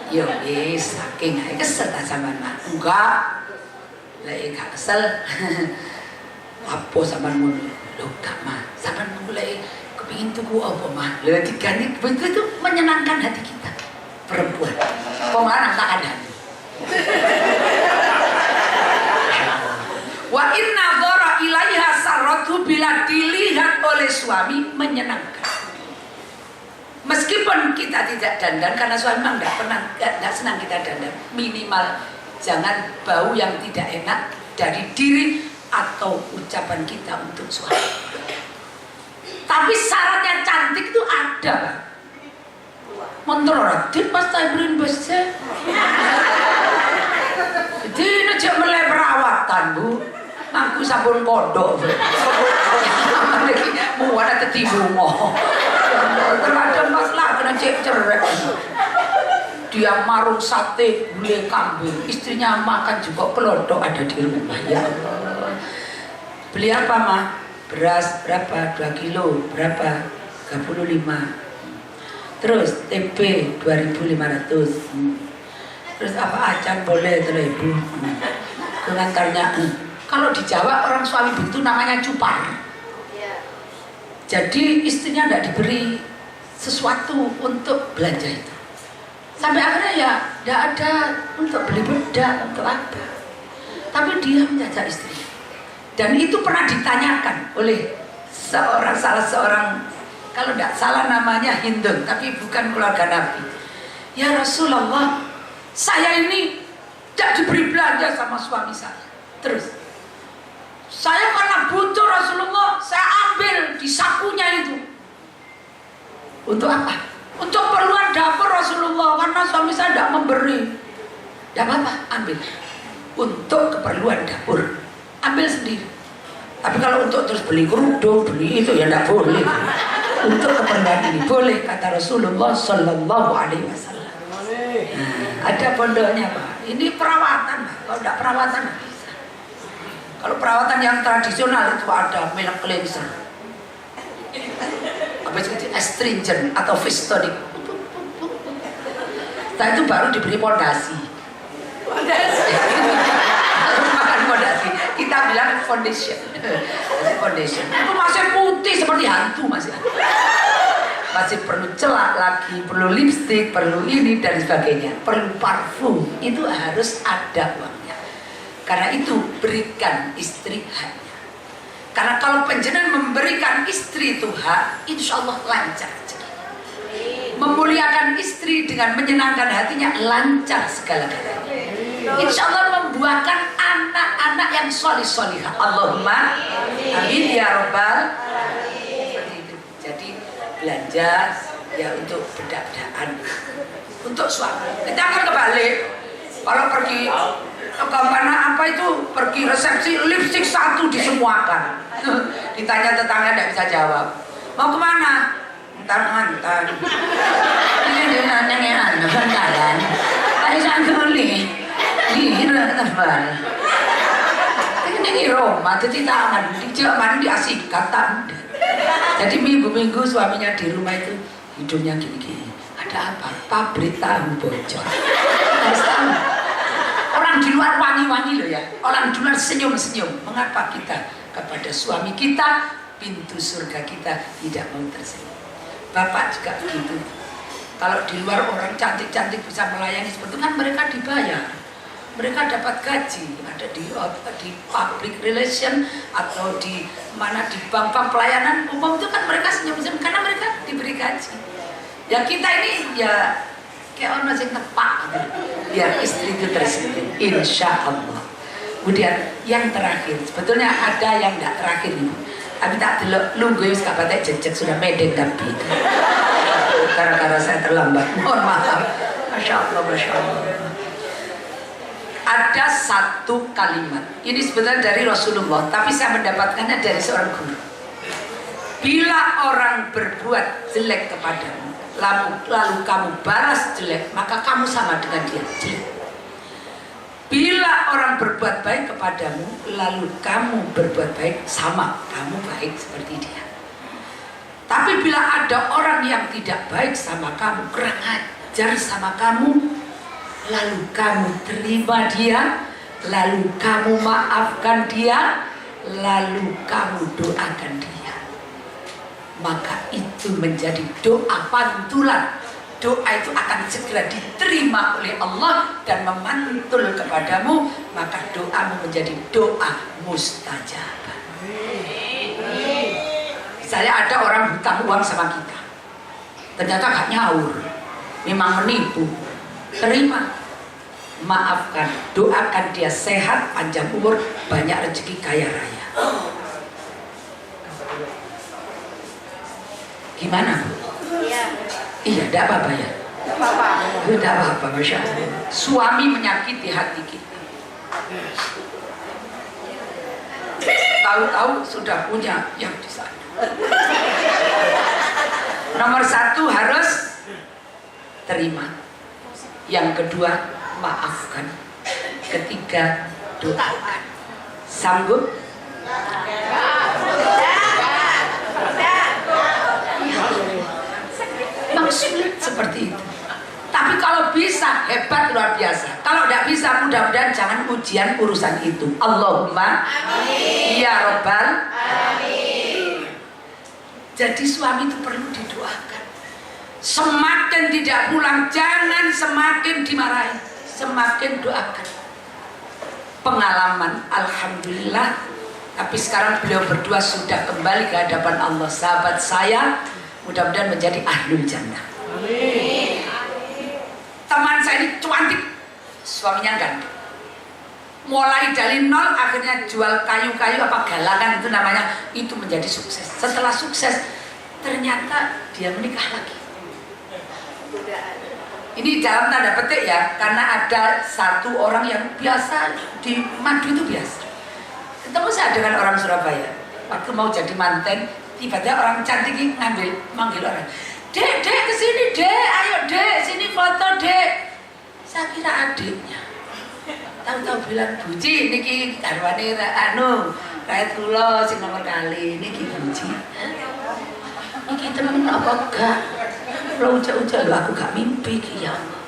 yo wis saking ae kesel ta sampean mah. Enggak. Lek gak kesel. Apa sampean ngono? Lho gak mah. Sampean mulai kepengin tuku apa mah? Lha diganti begitu menyenangkan hati kita. Perempuan. Kok lanang tak ada. Wa inna dhara ilaiha sarratu bila dilihat oleh suami menyenangkan. Meski Meskipun kita tidak dandan, karena suami memang tidak senang kita dandan, minimal jangan bau yang tidak enak dari diri atau ucapan kita untuk suami. Tapi syaratnya cantik itu ada, Pak. Mentoratin pas taibrin besar. Jadi ini cek mulai perawatan, Bu. Aku sabun kodok. Mau ada ketibu mau. Terkadang masalah kena cek cerek. Dia marung sate gulai kambing, istrinya makan juga kelodok ada di rumah. Ya Allah. Beli apa, Mah? Beras berapa? 2 kilo berapa? 35. Terus TP 2.500. Terus apa acan boleh 3.000. Pengantarnya. Kalau di Jawa orang suami itu namanya cupar. Jadi istrinya tidak diberi sesuatu untuk belanja itu. Sampai akhirnya ya tidak ada untuk beli bedak, untuk apa. Tapi dia menjajah istri. Dan itu pernah ditanyakan oleh salah seorang, kalau tidak salah namanya Hindun, tapi bukan keluarga Nabi. Ya Rasulullah, saya ini tidak diberi belanja sama suami saya. Terus, saya karena butuh Rasulullah, saya ambil di sakunya itu. Untuk apa? Untuk keperluan dapur Rasulullah, karena suami saya tidak memberi. Tidak apa-apa, ambil. Untuk keperluan dapur, ambil sendiri. Tapi kalau untuk terus beli kerudung, beli itu ya tidak boleh. Untuk keperluan ini boleh, kata Rasulullah Sallallahu Alaihi Wasallam. Nah, ada pondoknya, Pak. Ini perawatan, Pak. Kalau tidak perawatan tidak bisa. Kalau perawatan yang tradisional itu ada milk cleanser, habis itu astringent atau face tonic. Setelah itu baru diberi pondasi. Makan pondasi. Kita bilang foundation. Foundation. Itu masih putih seperti hantu masih. Masih perlu celak lagi, perlu lipstick, perlu ini dan sebagainya, perlu parfum. Itu harus ada uangnya. Karena itu berikan istri haknya. Karena kalau panjenengan memberikan istri itu hak, insya Allah lancar. Memuliakan istri dengan menyenangkan hatinya, lancar segala-galanya. Insya Allah membuahkan anak-anak yang solih-solihah. Allahumma amin ya robbal. Jadi belanja ya untuk bedak-bedakan, untuk suami. Kita akan kebalik. Kalau pergi ke mana apa itu, pergi resepsi, lipstick 1 disemuakan. Ditanya tetangga tidak bisa jawab. Mau kemana? Mantan. Ini dia nanya kan kalian. Tadi saya beli. Ini tebal. Ini Roma, jadi tangan di Jerman diasik kata. Jadi minggu-minggu suaminya di rumah itu hidungnya gini-gini. Ada apa? Pabrik tahu bocor. Harus tahu. Orang di luar wangi-wangi loh ya. Orang di luar senyum-senyum. Mengapa kita kepada suami kita, pintu surga kita tidak mau tersenyum? Bapak juga begitu. Kalau di luar orang cantik-cantik bisa melayani seperti itu kan mereka dibayar. Mereka dapat gaji, ada di public relation atau di mana di bank-bank pelayanan umum itu kan mereka senyum-senyum karena mereka diberi gaji. Ya kita ini ya kayak orang yang tepak gitu. Biar istri itu tersenyum, insya Allah. Kemudian yang terakhir, sebetulnya ada yang tidak terakhir ini. Tapi tak lunggu wis kabate jejak sudah medeng tapi gara-gara saya terlambat. Mohon maaf. Masya Allah, Masya Allah. Ada satu kalimat. Ini sebenarnya dari Rasulullah, tapi saya mendapatkannya dari seorang guru. Bila orang berbuat jelek kepadamu, lalu kamu balas jelek, maka kamu sama dengan dia jelek. Bila orang berbuat baik kepadamu, lalu kamu berbuat baik, sama, kamu baik seperti dia. Tapi bila ada orang yang tidak baik sama kamu, kurang ajar sama kamu, lalu kamu terima dia, lalu kamu maafkan dia, lalu kamu doakan dia, maka itu menjadi doa pantulan. Doa itu akan segera diterima oleh Allah dan memantul kepadamu, maka doamu menjadi doa mustajab. Misalnya ada orang hutang uang sama kita, ternyata gak nyaur, memang menipu. Terima, maafkan, doakan dia sehat, panjang umur, banyak rezeki, kaya raya. Gimana, Bu? Iya, tidak apa-apa ya. Tidak apa-apa, Masya Allah. Suami menyakiti hati kita, tahu-tahu sudah punya yang di sana. Nomor 1 harus terima. Yang kedua, maafkan. Ketiga, doakan. Sanggup? Memang sulit seperti itu. Tapi kalau bisa, hebat, luar biasa. Kalau tidak bisa, mudah-mudahan jangan ujian urusan itu. Allahumma amin. Ya Rabbal amin. Jadi suami itu perlu didoakan. Semakin tidak pulang, jangan semakin dimarahi, semakin doakan. Pengalaman, alhamdulillah. Tapi sekarang beliau berdua sudah kembali ke hadapan Allah. Sahabat saya, mudah-mudahan menjadi ahlul jannah. Amin. Teman saya ini cantik, suaminya ganteng. Mulai dari nol, akhirnya jual kayu-kayu apa galangan itu namanya, itu menjadi sukses. Setelah sukses, ternyata dia menikah lagi. Ini dalam tanda petik ya, karena ada satu orang yang biasa di madu itu biasa. Ketemu saya dengan orang Surabaya, waktu mau jadi manten, tiba-tiba orang cantik ini manggil orang, Dek, kesini dek, ayo dek, sini foto dek. Saya kira adiknya. Tahu-tahu bilang, Buji, niki garwane kayak kula sing nomor kali, niki Buji. Niki temen apa gak? Kalau ucap-ucap lho aku gak mimpi ki ya Allah.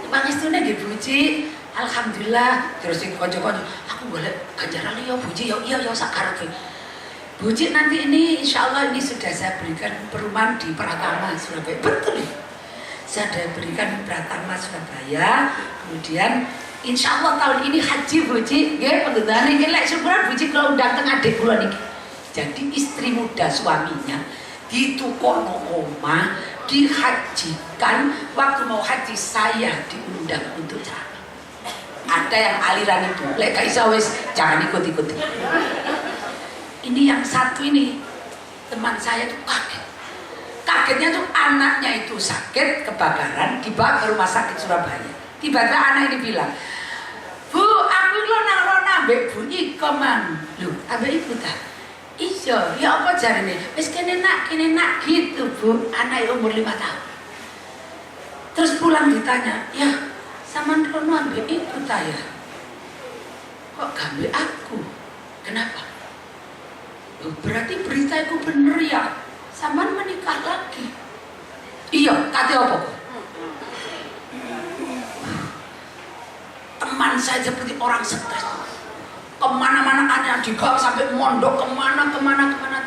Pangestune nggih Buji, alhamdulillah. Terus sing kanca-kanca, aku boleh ganjaran ya Buji, ya sak karepe. Buji, nanti ini insya Allah ini sudah saya berikan perumahan di Pratama Surabaya. Betul ya? Saya sudah berikan Pratama Surabaya. Kemudian insya Allah tahun ini haji Buji. Ya, pengendalian ini lek syukuran Buji kalau undang teng adik kula niki. Jadi istri muda suaminya ditukono omah, dihajikan. Waktu mau haji saya diundang untuk cara. Ada yang aliran itu. Lek gak iso wis jangan ikut-ikuti. Ini yang satu ini, teman saya itu kaget. Kagetnya tuh anaknya itu sakit, kebakaran, dibawa ke rumah sakit Surabaya. Tiba-tiba anak ini bilang, Bu, aku lo nang ambek bunyi komang. Loh, ambek ibu tak? Iya, ya apa jarine? Wis kene nak gitu, Bu. Anak umur 5 tahun. Terus pulang ditanya, ya, sampean rono ambek ibu ta ya? Kok gambe aku? Kenapa? Berarti berita itu bener ya, sampean menikah lagi. Iya, kata apa? Teman saya seperti orang stres. Kemana-mana ada dibawa sampai mondok, kemana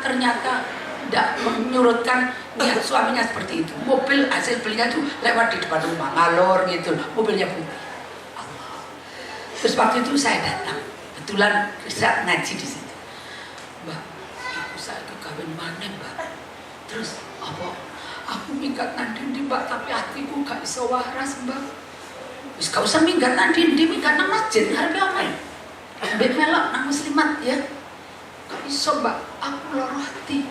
ternyata tidak menyurutkan niat suaminya seperti itu. Mobil hasil belinya itu lewat di depan rumah, ngalor gitu, mobilnya putih. Allah. Terus waktu itu saya datang, kebetulan bisa ngaji di situ. Mbak, saya kekawin mana Mbak? Terus apa? Aku minggat nanti Mbak, tapi hatiku gak bisa waras Mbak. Wis gak usah minggat nanti, minggat nang masjid harap apa? Mbak melok nang muslimat ya. Gak bisa Mbak, aku loro hati.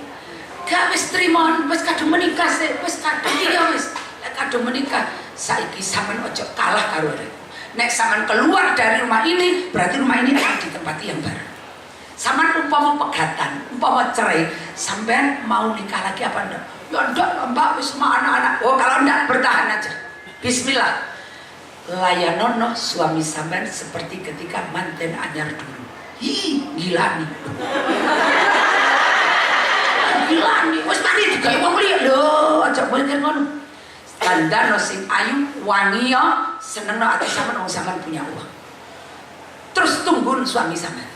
Gak wis terima, wis kadung menikah sih, wis kadung iya wis. Kadung menikah, saiki sampean ojo kalah karo aku. Nek sampean keluar dari rumah ini, berarti rumah ini akan ditempati yang baru. Sampean umpama pegatan, umpama cerai, sampean mau nikah lagi apa enggak? Ya enggak Mbak, wis sama anak-anak. Oh kalau enggak bertahan aja. Bismillah. Layanono suami sampean seperti ketika manten anyar dulu. Hi, gila nih. Gila nih, wis mari juga wong liya lho, aja mikir ngono. Dandano sing ayu, wangi yo, seneng ati sampean wong sampean punya uang. Terus tunggu suami sampean.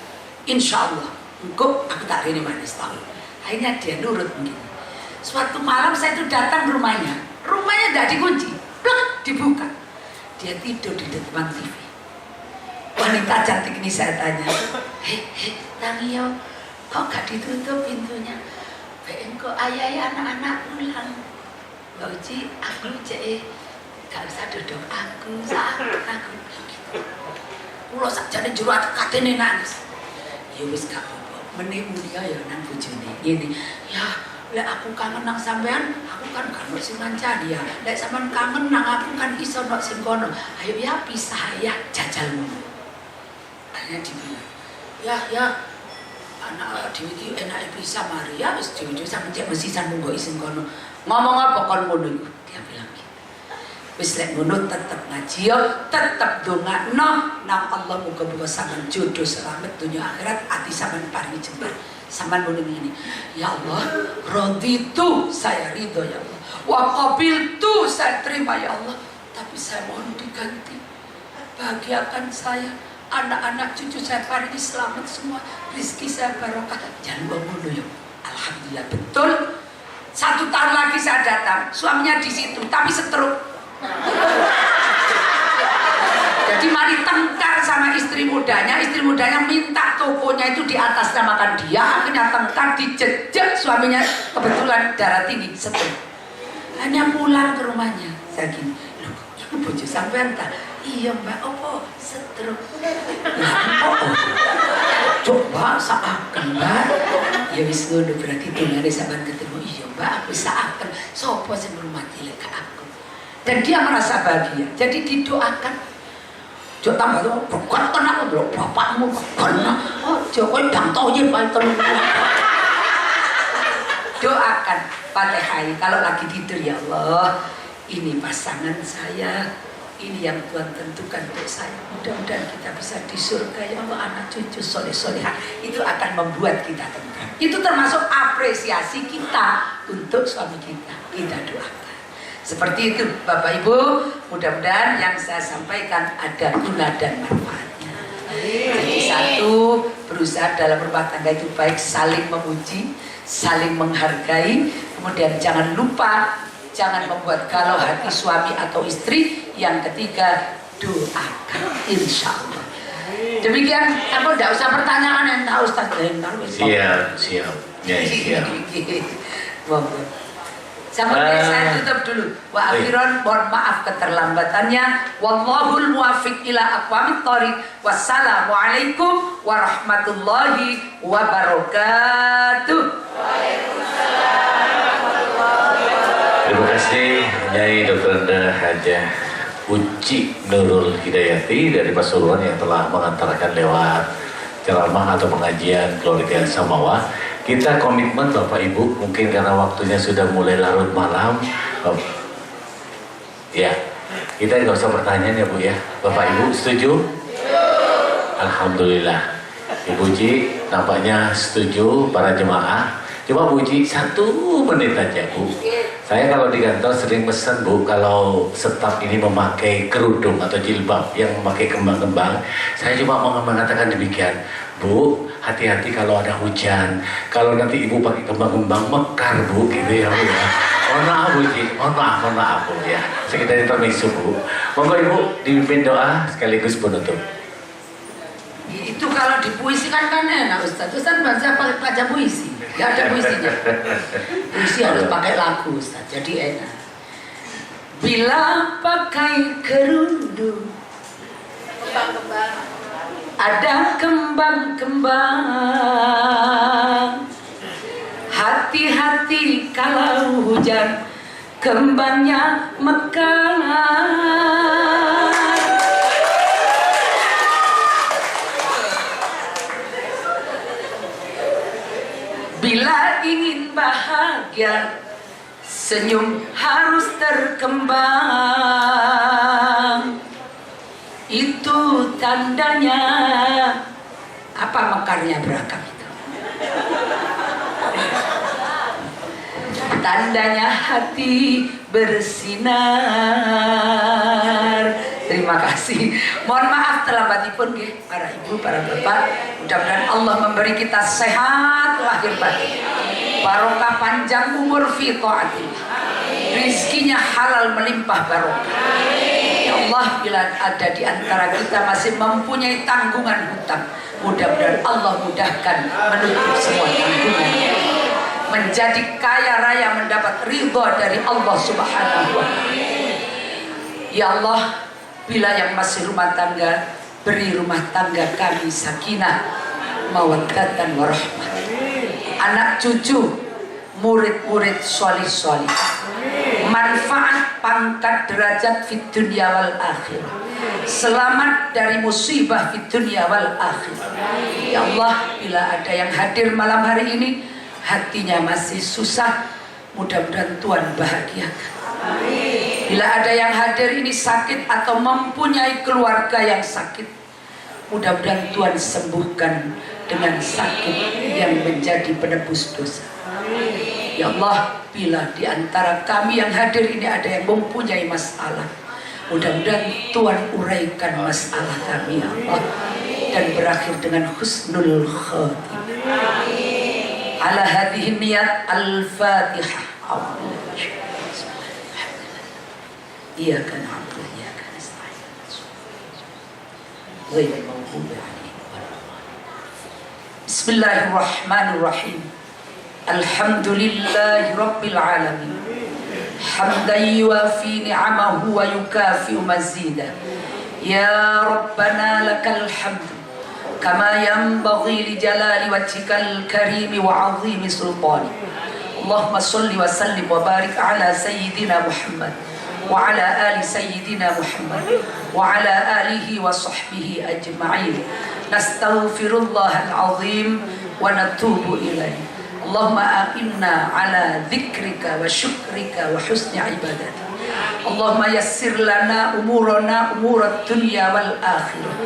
Insya Allah, engkau aku tak rini manis tahu. Akhirnya dia nurut begini. Suatu malam saya itu datang ke rumahnya tidak dikunci, blok dibuka. Dia tidur di depan TV. Wanita cantik ini saya tanya, Tangio, kok gak ditutup pintunya? Engkau ayah anak-anak pulang. Mbak Uci, aku cek gak usah duduk aku. Kulo sakjane jero katene nangis. Ya wis gak apa-apa. Meneh mulia ya nang bojone. Ngene. Ya, lek aku kangen nang sampean, aku kan gak sing ngancani ya. Lek sampean kangen nang aku kan iso nok sing kono. Ayo ya pisah ya jajal ngono. Akhirnya dibilang, ya anak dhewe iki enake pisah mari ya wis dhewe sampe cek mesisan monggo isin kono. Ngomong apa kon ngono iku? Dia bilang wis lek ngono tetep ngaji yo, tetep ndongakno nang Allah muga-muga sampean jodoh selamat dunia akhirat ati sampean paringi jembar. Sampean muni ngene, ya Allah, raditu saya ridho ya Allah. Wa qabiltu saya terima ya Allah. Tapi saya mohon diganti. Bahagiakan saya, anak-anak cucu saya paringi selamat semua, rezeki saya barokah. Jangan ngono yo. Alhamdulillah betul. 1 tahun lagi saya datang, suaminya di situ, tapi setruk. Jadi mari tengkar sama istri mudanya minta tokonya itu di atas namakan dia, akhirnya tengkar dijejek suaminya kebetulan darah tinggi setruk. Hanya pulang ke rumahnya, saya gini, loh, ibu bojo sampean tak? Iya mbak, opo setruk. Coba saaken mbak. Ya wis ngono berarti dungane sampean ketemu. Iya mbak, aku saaken. Sopo sing ngurmati lek aku. Dan dia merasa bahagia. Jadi didoakan. Jo tambah tuh, bukan kena aku bapakmu kena. Oh, Jokowi bang toye paling terus. Doakan Fatihah kalau lagi tidur, ya Allah, ini pasangan saya, ini yang Tuhan tentukan untuk saya. Mudah-mudahan kita bisa di surga ya Allah, anak cucu soleh-solehah. Itu akan membuat kita tenang. Itu termasuk apresiasi kita untuk suami kita. Kita doakan. Seperti itu Bapak Ibu, mudah-mudahan yang saya sampaikan ada guna dan manfaatnya. Jadi satu, berusaha dalam rumah tangga itu baik saling memuji, saling menghargai, kemudian jangan lupa, jangan membuat galau hati suami atau istri. Yang ketiga, doakan, insya Allah. Demikian, aku tidak usah pertanyaan yang tahu Ustaz.
Siap. Ya, siap.
Sampai saya tutup dulu. Wa akhiran, mohon maaf keterlambatannya. Wallahul muwaffiq ila aqwamit thoriq. Wassalamualaikum warahmatullahi wabarakatuh.
Terima kasih Nyai Dr. Hajah Uci Nurul Hidayati dari Pasuruan yang telah mengantarkan lewat ceramah atau pengajian keluarga Samawa. Kita komitmen Bapak Ibu, mungkin karena waktunya sudah mulai larut malam. Ya, kita nggak usah pertanyaan ya Bu ya. Bapak Ibu setuju? Alhamdulillah. Ibu Ji nampaknya setuju, para jemaah. Coba Bu Ji 1 menit aja Bu. Saya kalau di kantor sering pesan Bu, kalau staf ini memakai kerudung atau jilbab yang memakai kembang-kembang, saya cuma mau mengatakan demikian, Bu, hati-hati kalau ada hujan, kalau nanti Ibu pakai kembang-kembang mekar Bu, gitu ya Bu ya. Mohon maaf Bu Ji, mohon maaf Bu ya. Sekitar intermezzo Bu. Monggo Ibu dipimpin doa sekaligus penutup.
Itu kalau dipuisikan kan enak Ustaz. Ustaz baca puisi. Gak ada puisinya. Puisi harus pakai lagu Ustaz. Jadi enak. Bila pakai kerudung, ada kembang-kembang. Hati-hati kalau hujan, kembangnya mekar. Bila ingin bahagia, senyum harus terkembang. Itu tandanya apa? Mekarnya berakar itu. Tandanya hati bersinar. Terima kasih. Mohon maaf terlambatipun nggih para ibu, para bapak. Mudah-mudahan Allah memberi kita sehat lahir batin. Barokah panjang umur fi taatillah. Rizkinya halal melimpah barokah. Ya Allah, bila ada di antara kita masih mempunyai tanggungan hutang, mudah-mudahan Allah mudahkan menutup semua tanggungan. menjadi kaya raya, mendapat ridho dari Allah Subhanahu wa Ta'ala. Ya Allah, bila yang masih rumah tangga, beri rumah tangga kami sakinah, mawaddatan warahmah. Anak cucu, murid-murid solih-solih, manfaat pangkat derajat fid dunya wal akhirah, selamat dari musibah fid dunya wal akhirah. Ya Allah, bila ada yang hadir malam hari ini hatinya masih susah, mudah-mudahan Tuhan bahagiakan. Bila ada yang hadir ini sakit atau mempunyai keluarga yang sakit, mudah-mudahan Tuhan sembuhkan dengan sakit yang menjadi penebus dosa. Ya Allah, bila di antara kami yang hadir ini ada yang mempunyai masalah, mudah-mudahan Tuhan uraikan masalah kami, ya Allah, dan berakhir dengan husnul khatimah. Ala hadhihi niyat al-Fatihah. Iyyaka na'budu wa iyyaka nasta'in. Ghairil maghdubi 'alaihim waladdallin. Bismillahirrahmanirrahim. Alhamdulillahi rabbil alamin. Hamdan yuwafi ni'amahu wa yukafi'u mazidah. Ya Rabbana lakal hamdu kama yanbaghi li jalali wajhikal karimi wa 'azimi sultani. Allahumma shalli wa sallim wa barik ala sayyidina Muhammad wa ala ali sayyidina Muhammad wa ala alihi wa sahbihi ajma'in. Nastaghfirullahal azim wa natubu ilaihi. Allahumma a'inna ala dzikrika wa syukrika wa husni ibadatik. Allahumma yassir lana umurana umurat dunya wal akhirah.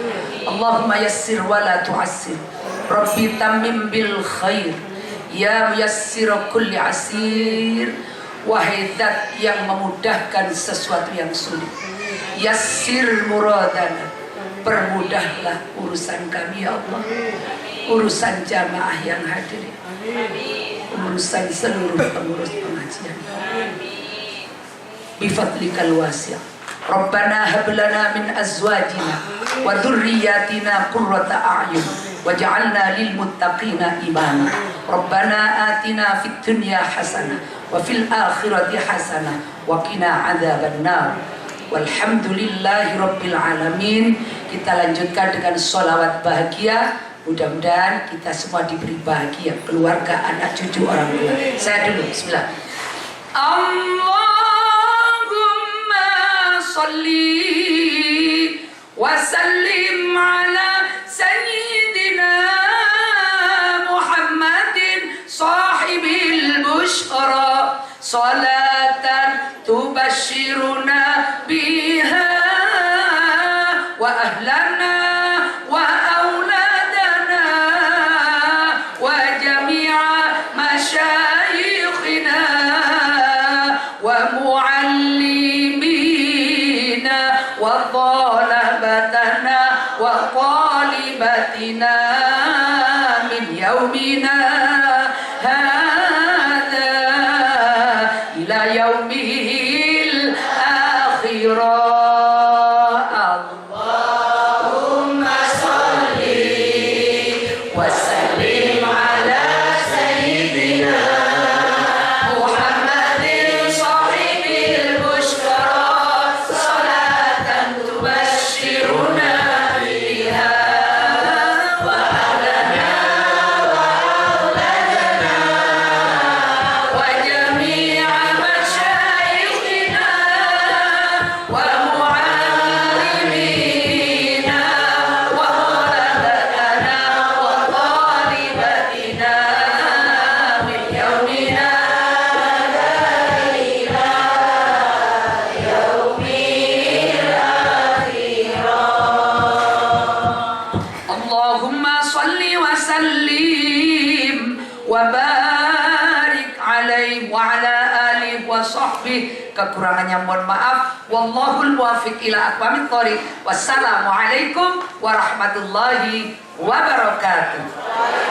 Allahumma yassir wa la tu'assir. Rabbi tammim bil khair. Ya muyassir kulli asir. Wahai zat yang memudahkan sesuatu yang sulit, yassir muradana, permudahlah urusan kami ya Allah, urusan jamaah yang hadir, urusan seluruh pengurus pengajian. Bifadlikal wasi'. Rabbana hab lana min azwajina wa dhurriyyatina qurrata a'yun waj'alna lil muttaqina imama. Rabbana atina fid dunya hasanah wa fil akhirati hasanah wa qina adzabannar. Walhamdulillahi rabbil alamin. Kita lanjutkan dengan sholawat bahagia. Mudah-mudahan kita semua diberi bahagia, keluarga, anak, cucu, orang tua. Saya dulu, bismillah. Allahumma sholli wa sallim ala sayyidina Muhammadin sahibil bushra salatan tubashiruna biha wa ahlana wa auladana wa jami'a masyayikhina wa muallimina wa talabatana wa talibatina min yaumina hadha ila yaumil akhirah. Allahumma sholli wa sallim ala sayyidina Muhammadin sahibil bushra salatan tubashiruna biha wa ahlana wa auladana wa jami'a masyayikhina wa muallimina wa talabatana wa talibatina min yaumina ila yaumil akhirah. Allahumma sholli wa sallim wa barik alaihi wa ala alihi wa sahbihi. Kekurangannya mohon maaf. Wallahul muwaffiq ila aqwamit thoriq. Wassalamualaikum warahmatullahi wabarakatuh.